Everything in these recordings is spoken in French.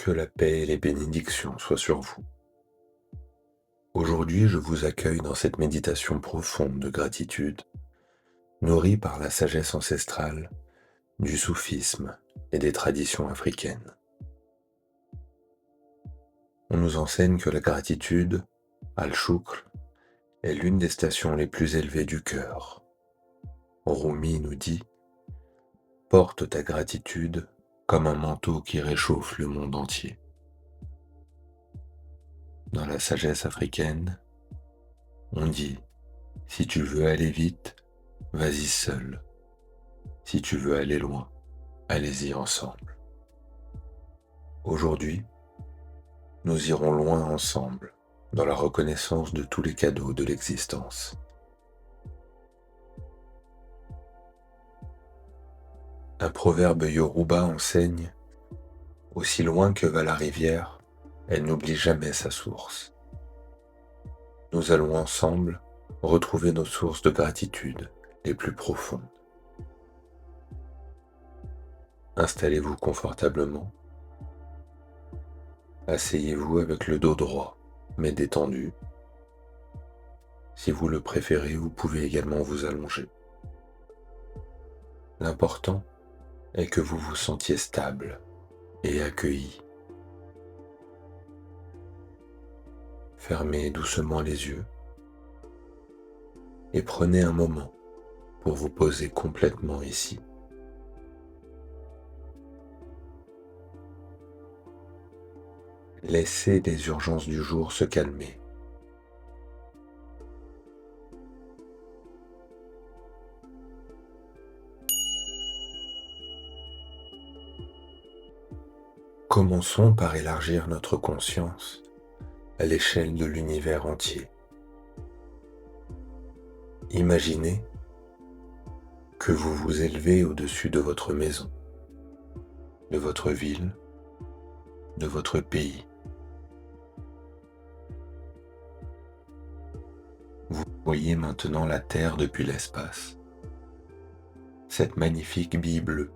Que la paix et les bénédictions soient sur vous. Aujourd'hui, je vous accueille dans cette méditation profonde de gratitude, nourrie par la sagesse ancestrale, du soufisme et des traditions africaines. On nous enseigne que la gratitude, al-shukr, est l'une des stations les plus élevées du cœur. Rumi nous dit « Porte ta gratitude comme un manteau qui réchauffe le monde entier ». Dans la sagesse africaine, on dit « Si tu veux aller vite, vas-y seul. Si tu veux aller loin, allez-y ensemble. » Aujourd'hui, nous irons loin ensemble dans la reconnaissance de tous les cadeaux de l'existence. Un proverbe yoruba enseigne « Aussi loin que va la rivière, elle n'oublie jamais sa source. » Nous allons ensemble retrouver nos sources de gratitude les plus profondes. Installez-vous confortablement. Asseyez-vous avec le dos droit, mais détendu. Si vous le préférez, vous pouvez également vous allonger. L'important est que vous vous sentiez stable et accueilli. Fermez doucement les yeux et prenez un moment pour vous poser complètement ici. Laissez les urgences du jour se calmer. Commençons par élargir notre conscience à l'échelle de l'univers entier. Imaginez que vous vous élevez au-dessus de votre maison, de votre ville, de votre pays. Vous voyez maintenant la Terre depuis l'espace, cette magnifique bille bleue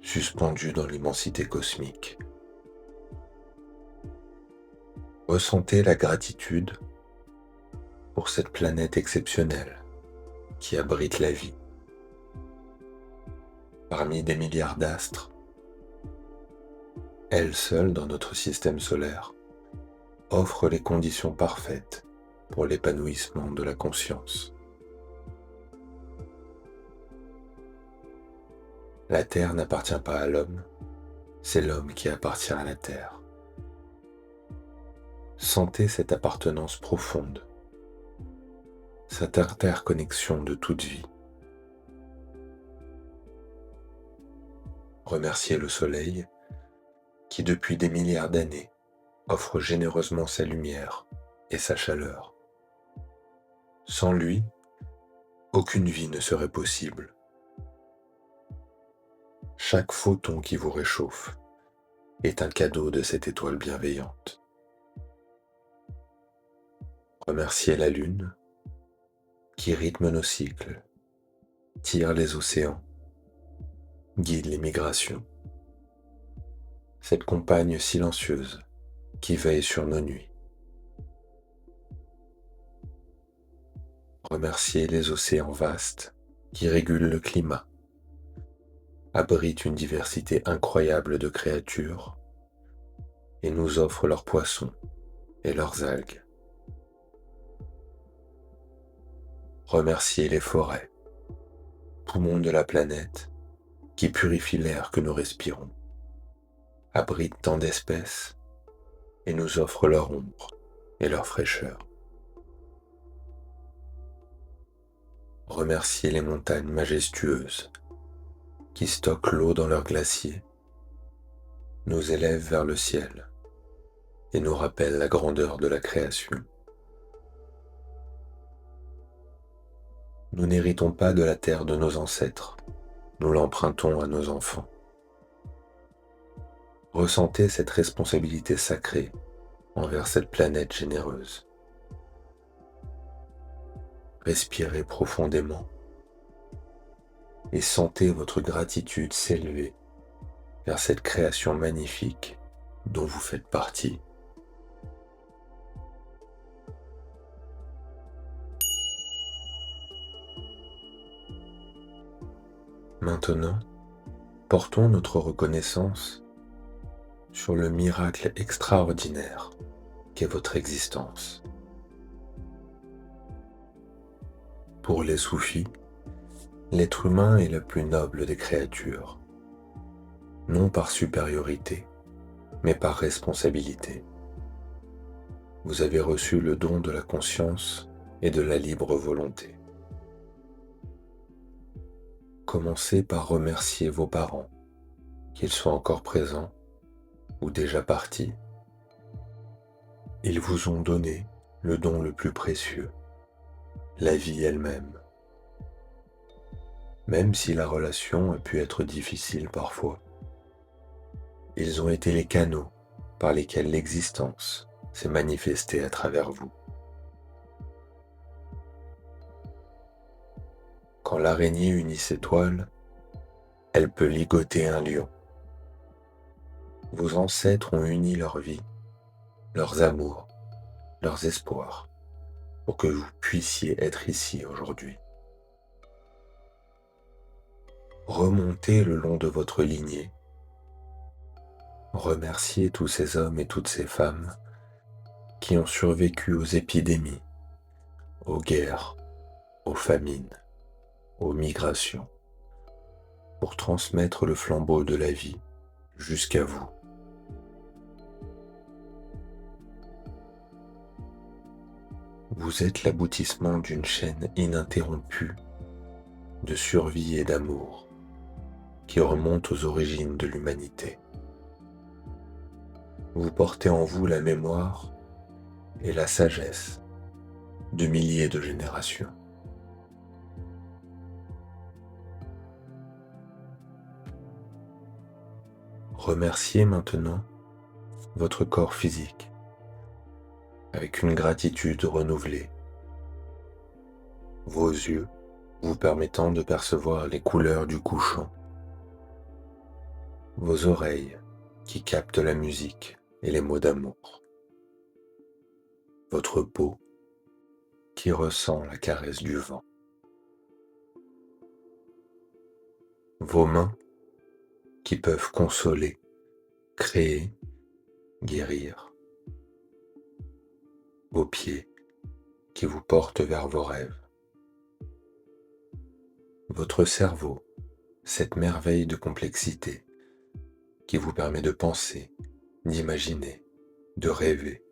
suspendue dans l'immensité cosmique. Ressentez la gratitude pour cette planète exceptionnelle qui abrite la vie. Parmi des milliards d'astres, elle seule dans notre système solaire offre les conditions parfaites pour l'épanouissement de la conscience. La Terre n'appartient pas à l'homme, c'est l'homme qui appartient à la Terre. Sentez cette appartenance profonde, cette interconnexion de toute vie. Remerciez le soleil qui, depuis des milliards d'années, offre généreusement sa lumière et sa chaleur. Sans lui, aucune vie ne serait possible. Chaque photon qui vous réchauffe est un cadeau de cette étoile bienveillante. Remerciez la lune qui rythme nos cycles, tire les océans, guide les migrations. Cette compagne silencieuse qui veille sur nos nuits. Remerciez les océans vastes qui régulent le climat, abritent une diversité incroyable de créatures et nous offrent leurs poissons et leurs algues. Remerciez les forêts, poumons de la planète qui purifient l'air que nous respirons, abritent tant d'espèces et nous offrent leur ombre et leur fraîcheur. Remerciez les montagnes majestueuses qui stockent l'eau dans leurs glaciers, nous élèvent vers le ciel et nous rappellent la grandeur de la création. Nous n'héritons pas de la terre de nos ancêtres, nous l'empruntons à nos enfants. Ressentez cette responsabilité sacrée envers cette planète généreuse. Respirez profondément et sentez votre gratitude s'élever vers cette création magnifique dont vous faites partie. Maintenant, portons notre reconnaissance sur le miracle extraordinaire qu'est votre existence. Pour les soufis, l'être humain est la plus noble des créatures, non par supériorité, mais par responsabilité. Vous avez reçu le don de la conscience et de la libre volonté. Commencez par remercier vos parents, qu'ils soient encore présents ou déjà partis. Ils vous ont donné le don le plus précieux, la vie elle-même. Même si la relation a pu être difficile parfois, ils ont été les canaux par lesquels l'existence s'est manifestée à travers vous. Quand l'araignée unit ses toiles, elle peut ligoter un lion. Vos ancêtres ont uni leur vie, leurs amours, leurs espoirs, pour que vous puissiez être ici aujourd'hui. Remontez le long de votre lignée. Remerciez tous ces hommes et toutes ces femmes qui ont survécu aux épidémies, aux guerres, aux famines, aux migrations, pour transmettre le flambeau de la vie jusqu'à vous. Vous êtes l'aboutissement d'une chaîne ininterrompue de survie et d'amour qui remonte aux origines de l'humanité. Vous portez en vous la mémoire et la sagesse de milliers de générations. Remerciez maintenant votre corps physique avec une gratitude renouvelée. Vos yeux vous permettant de percevoir les couleurs du couchant. Vos oreilles qui captent la musique et les mots d'amour. Votre peau qui ressent la caresse du vent. Vos mains qui peuvent consoler, créer, guérir. Vos pieds qui vous portent vers vos rêves. Votre cerveau, cette merveille de complexité qui vous permet de penser, d'imaginer, de rêver.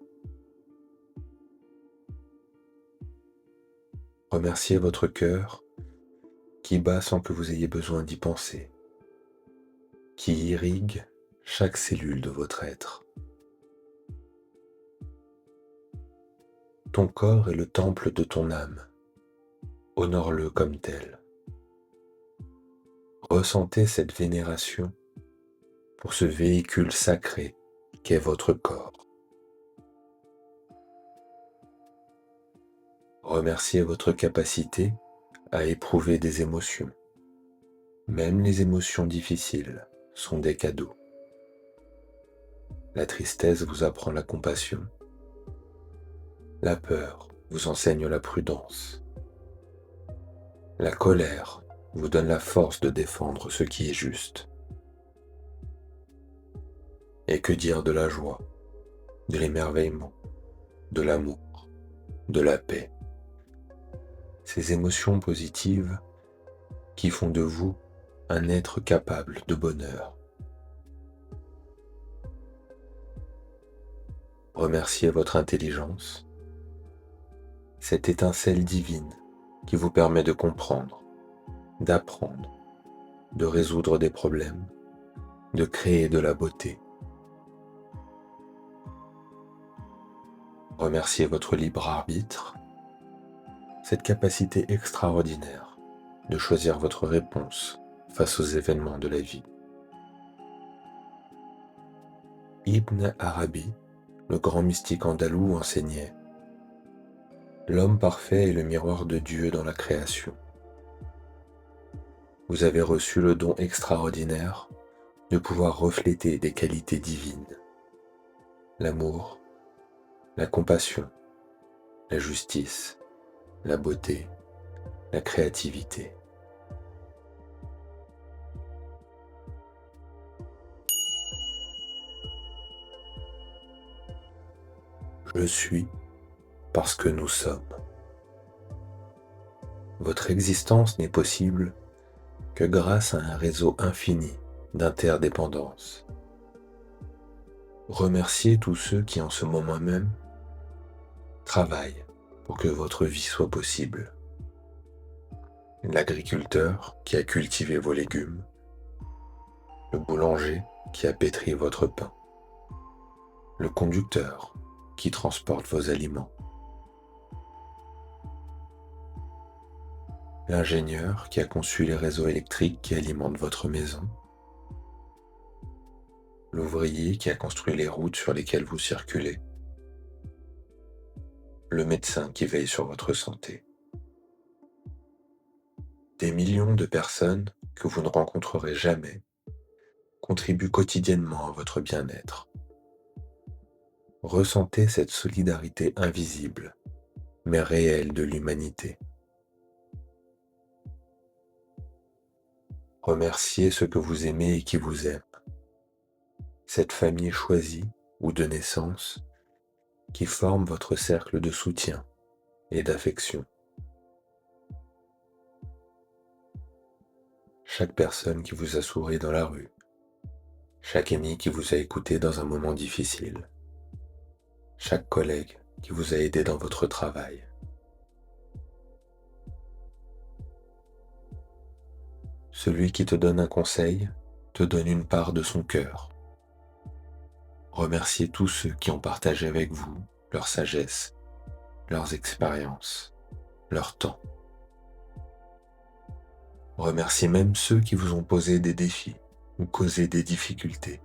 Remerciez votre cœur qui bat sans que vous ayez besoin d'y penser, qui irrigue chaque cellule de votre être. Ton corps est le temple de ton âme. Honore-le comme tel. Ressentez cette vénération pour ce véhicule sacré qu'est votre corps. Remerciez votre capacité à éprouver des émotions. Même les émotions difficiles sont des cadeaux. La tristesse vous apprend la compassion. La peur vous enseigne la prudence. La colère vous donne la force de défendre ce qui est juste. Et que dire de la joie, de l'émerveillement, de l'amour, de la paix? Ces émotions positives qui font de vous un être capable de bonheur. Remerciez votre intelligence, cette étincelle divine qui vous permet de comprendre, d'apprendre, de résoudre des problèmes, de créer de la beauté. Remerciez votre libre arbitre, cette capacité extraordinaire de choisir votre réponse face aux événements de la vie. Ibn Arabi, le grand mystique andalou, enseignait: l'homme parfait est le miroir de Dieu dans la création. Vous avez reçu le don extraordinaire de pouvoir refléter des qualités divines. l'amour, la compassion, la justice, la beauté, la créativité. Je suis parce que nous sommes. Votre existence n'est possible que grâce à un réseau infini d'interdépendance. Remerciez tous ceux qui en ce moment même travaillent pour que votre vie soit possible. L'agriculteur qui a cultivé vos légumes, le boulanger qui a pétri votre pain, le conducteur qui transporte vos aliments, l'ingénieur qui a conçu les réseaux électriques qui alimentent votre maison, l'ouvrier qui a construit les routes sur lesquelles vous circulez, le médecin qui veille sur votre santé. Des millions de personnes que vous ne rencontrerez jamais contribuent quotidiennement à votre bien-être. Ressentez cette solidarité invisible, mais réelle de l'humanité. Remerciez ceux que vous aimez et qui vous aiment. Cette famille choisie ou de naissance qui forme votre cercle de soutien et d'affection. Chaque personne qui vous a souri dans la rue, chaque ami qui vous a écouté dans un moment difficile, chaque collègue qui vous a aidé dans votre travail. Celui qui te donne un conseil te donne une part de son cœur. Remerciez tous ceux qui ont partagé avec vous leur sagesse, leurs expériences, leur temps. Remerciez même ceux qui vous ont posé des défis ou causé des difficultés.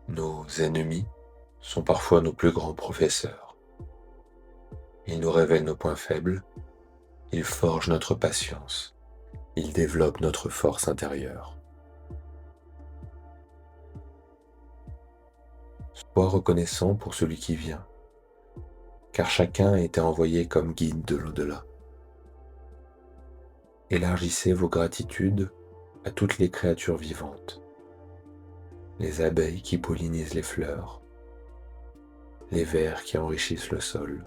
Nos ennemis sont parfois nos plus grands professeurs. Ils nous révèlent nos points faibles, ils forgent notre patience, ils développent notre force intérieure. Sois reconnaissant pour celui qui vient, car chacun a été envoyé comme guide de l'au-delà. Élargissez vos gratitudes à toutes les créatures vivantes, les abeilles qui pollinisent les fleurs, les vers qui enrichissent le sol,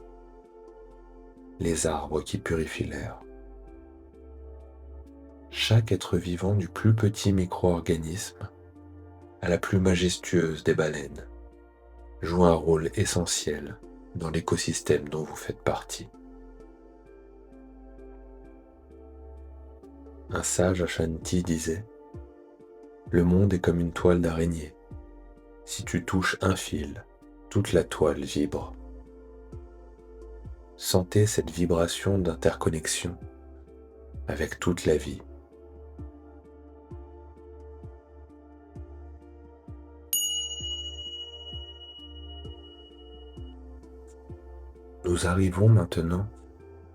les arbres qui purifient l'air. Chaque être vivant du plus petit micro-organisme à la plus majestueuse des baleines joue un rôle essentiel dans l'écosystème dont vous faites partie. Un sage Ashanti disait « Le monde est comme une toile d'araignée. Si tu touches un fil, toute la toile vibre. » Sentez cette vibration d'interconnexion avec toute la vie. Nous arrivons maintenant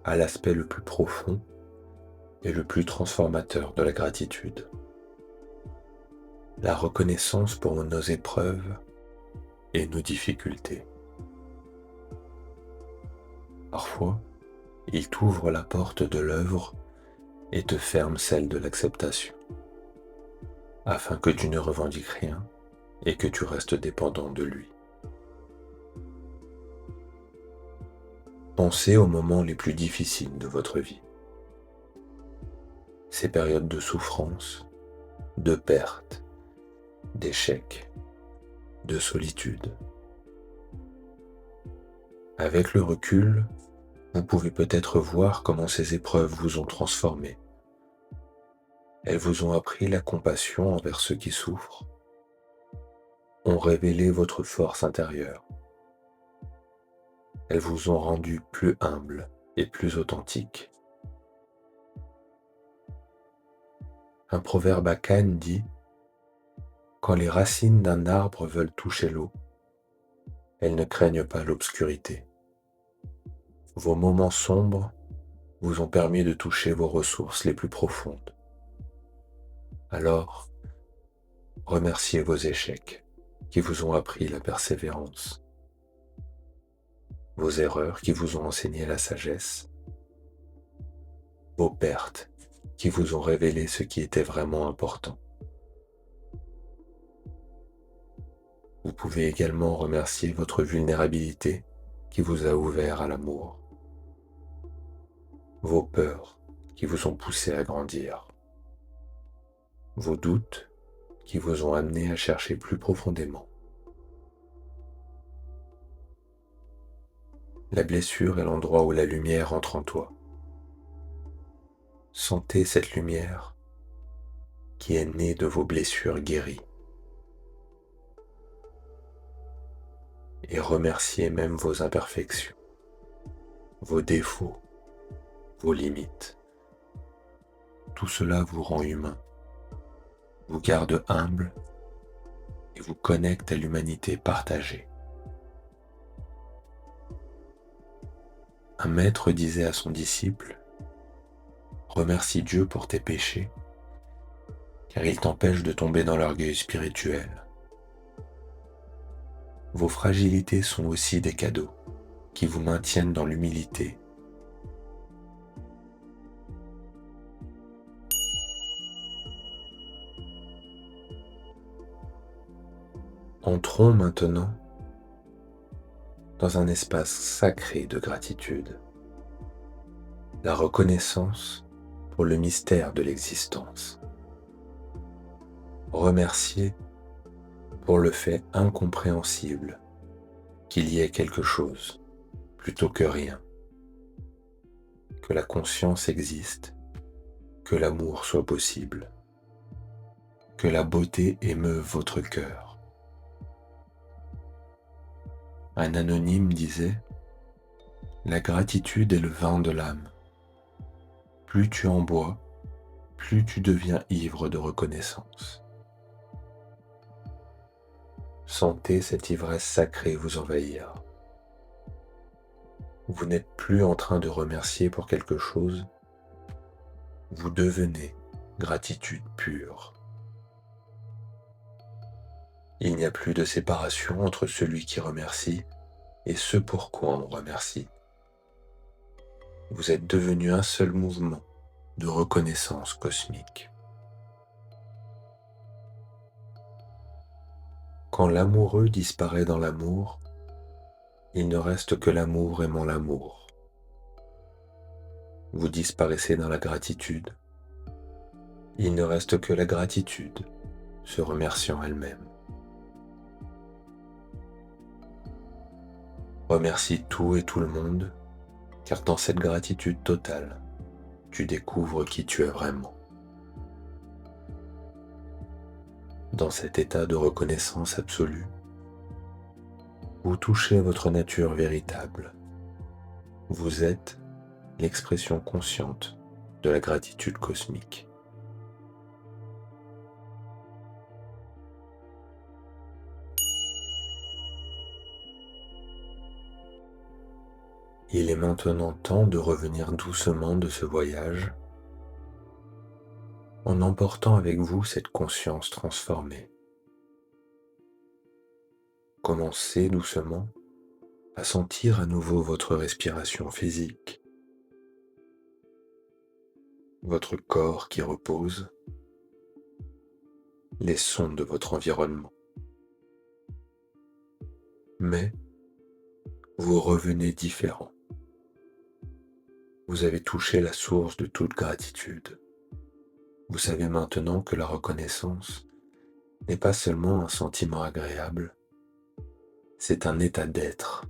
à l'aspect le plus profond et le plus transformateur de la gratitude. La reconnaissance pour nos épreuves et nos difficultés. Parfois, il t'ouvre la porte de l'œuvre et te ferme celle de l'acceptation, afin que tu ne revendiques rien et que tu restes dépendant de lui. Pensez aux moments les plus difficiles de votre vie. Ces périodes de souffrance, de perte, d'échec, de solitude. Avec le recul, vous pouvez peut-être voir comment ces épreuves vous ont transformé. Elles vous ont appris la compassion envers ceux qui souffrent, ont révélé votre force intérieure. Elles vous ont rendu plus humble et plus authentique. Un proverbe akan dit « Quand les racines d'un arbre veulent toucher l'eau, elles ne craignent pas l'obscurité. » Vos moments sombres vous ont permis de toucher vos ressources les plus profondes. Alors, remerciez vos échecs qui vous ont appris la persévérance, vos erreurs qui vous ont enseigné la sagesse, vos pertes qui vous ont révélé ce qui était vraiment important. Vous pouvez également remercier votre vulnérabilité qui vous a ouvert à l'amour, vos peurs qui vous ont poussé à grandir, vos doutes qui vous ont amené à chercher plus profondément. La blessure est l'endroit où la lumière entre en toi. Sentez cette lumière qui est née de vos blessures guéries. Et remerciez même vos imperfections, vos défauts, vos limites. Tout cela vous rend humain, vous garde humble et vous connecte à l'humanité partagée. Un maître disait à son disciple: « Remercie Dieu pour tes péchés, car il t'empêche de tomber dans l'orgueil spirituel. » Vos fragilités sont aussi des cadeaux qui vous maintiennent dans l'humilité. Entrons maintenant dans un espace sacré de gratitude, la reconnaissance pour le mystère de l'existence. Remercier pour le fait incompréhensible qu'il y ait quelque chose plutôt que rien, que la conscience existe, que l'amour soit possible, que la beauté émeuve votre cœur. Un anonyme disait: « La gratitude est le vin de l'âme. Plus tu en bois, plus tu deviens ivre de reconnaissance. » Sentez cette ivresse sacrée vous envahir. Vous n'êtes plus en train de remercier pour quelque chose, vous devenez gratitude pure. Il n'y a plus de séparation entre celui qui remercie et ce pourquoi on remercie. Vous êtes devenu un seul mouvement de reconnaissance cosmique. Quand l'amoureux disparaît dans l'amour, il ne reste que l'amour aimant l'amour. Vous disparaissez dans la gratitude, il ne reste que la gratitude se remerciant elle-même. Remercie tout et tout le monde, car dans cette gratitude totale, tu découvres qui tu es vraiment. Dans cet état de reconnaissance absolue, vous touchez votre nature véritable. Vous êtes l'expression consciente de la gratitude cosmique. Il est maintenant temps de revenir doucement de ce voyage en emportant avec vous cette conscience transformée. Commencez doucement à sentir à nouveau votre respiration physique, votre corps qui repose, les sons de votre environnement. Mais vous revenez différent. Vous avez touché la source de toute gratitude. Vous savez maintenant que la reconnaissance n'est pas seulement un sentiment agréable, c'est un état d'être,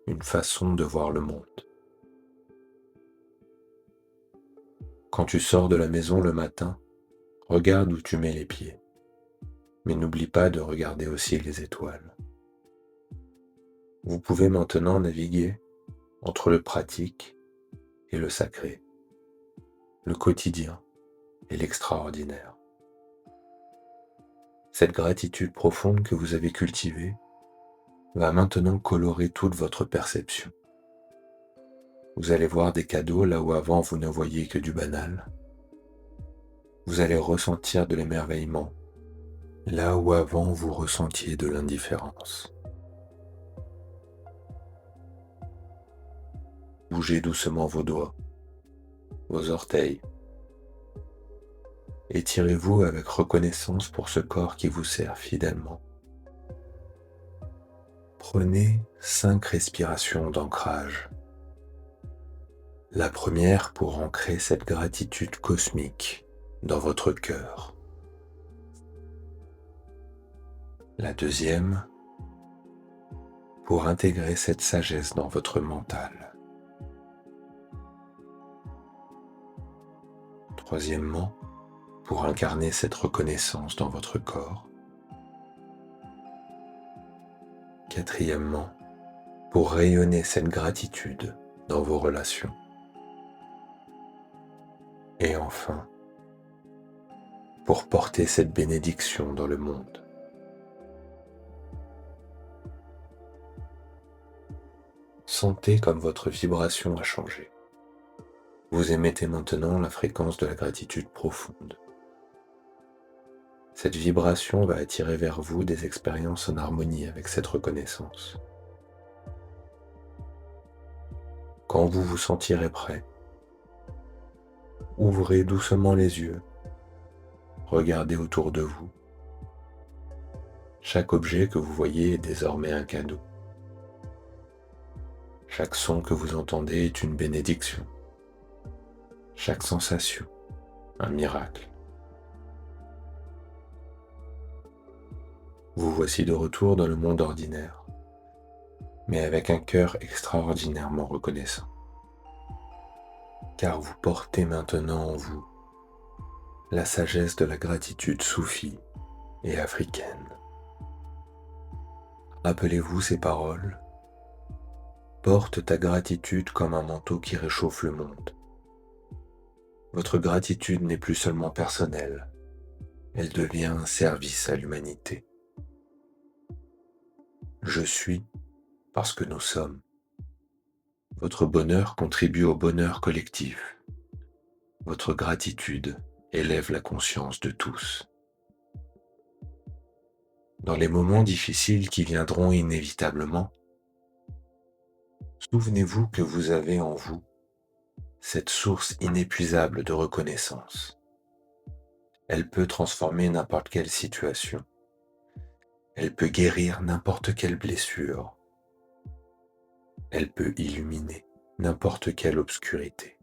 une façon de voir le monde. Quand tu sors de la maison le matin, regarde où tu mets les pieds, mais n'oublie pas de regarder aussi les étoiles. Vous pouvez maintenant naviguer entre le pratique et le sacré, le quotidien et l'extraordinaire. Cette gratitude profonde que vous avez cultivée va maintenant colorer toute votre perception. Vous allez voir des cadeaux là où avant vous ne voyiez que du banal. Vous allez ressentir de l'émerveillement, là où avant vous ressentiez de l'indifférence. Bougez doucement vos doigts, vos orteils. Étirez-vous avec reconnaissance pour ce corps qui vous sert fidèlement. Prenez 5 respirations d'ancrage. La première pour ancrer cette gratitude cosmique dans votre cœur. La deuxième pour intégrer cette sagesse dans votre mental. Troisièmement, pour incarner cette reconnaissance dans votre corps. Quatrièmement, pour rayonner cette gratitude dans vos relations. Et enfin, pour porter cette bénédiction dans le monde. Sentez comme votre vibration a changé. Vous émettez maintenant la fréquence de la gratitude profonde. Cette vibration va attirer vers vous des expériences en harmonie avec cette reconnaissance. Quand vous vous sentirez prêt, ouvrez doucement les yeux, regardez autour de vous. Chaque objet que vous voyez est désormais un cadeau. Chaque son que vous entendez est une bénédiction. Chaque sensation, un miracle. Vous voici de retour dans le monde ordinaire, mais avec un cœur extraordinairement reconnaissant. Car vous portez maintenant en vous la sagesse de la gratitude soufie et africaine. Rappelez-vous ces paroles. Porte ta gratitude comme un manteau qui réchauffe le monde. Votre gratitude n'est plus seulement personnelle, elle devient un service à l'humanité. Je suis parce que nous sommes. Votre bonheur contribue au bonheur collectif. Votre gratitude élève la conscience de tous. Dans les moments difficiles qui viendront inévitablement, souvenez-vous que vous avez en vous cette source inépuisable de reconnaissance. Elle peut transformer n'importe quelle situation. Elle peut guérir n'importe quelle blessure. Elle peut illuminer n'importe quelle obscurité.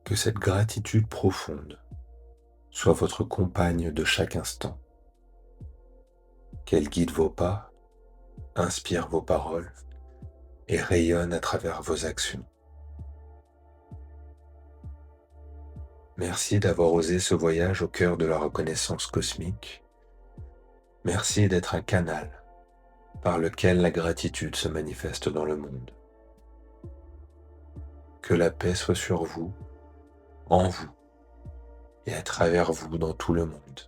Que cette gratitude profonde soit votre compagne de chaque instant. Qu'elle guide vos pas, inspire vos paroles et rayonne à travers vos actions. Merci d'avoir osé ce voyage au cœur de la reconnaissance cosmique. Merci d'être un canal par lequel la gratitude se manifeste dans le monde. Que la paix soit sur vous, en vous et à travers vous dans tout le monde.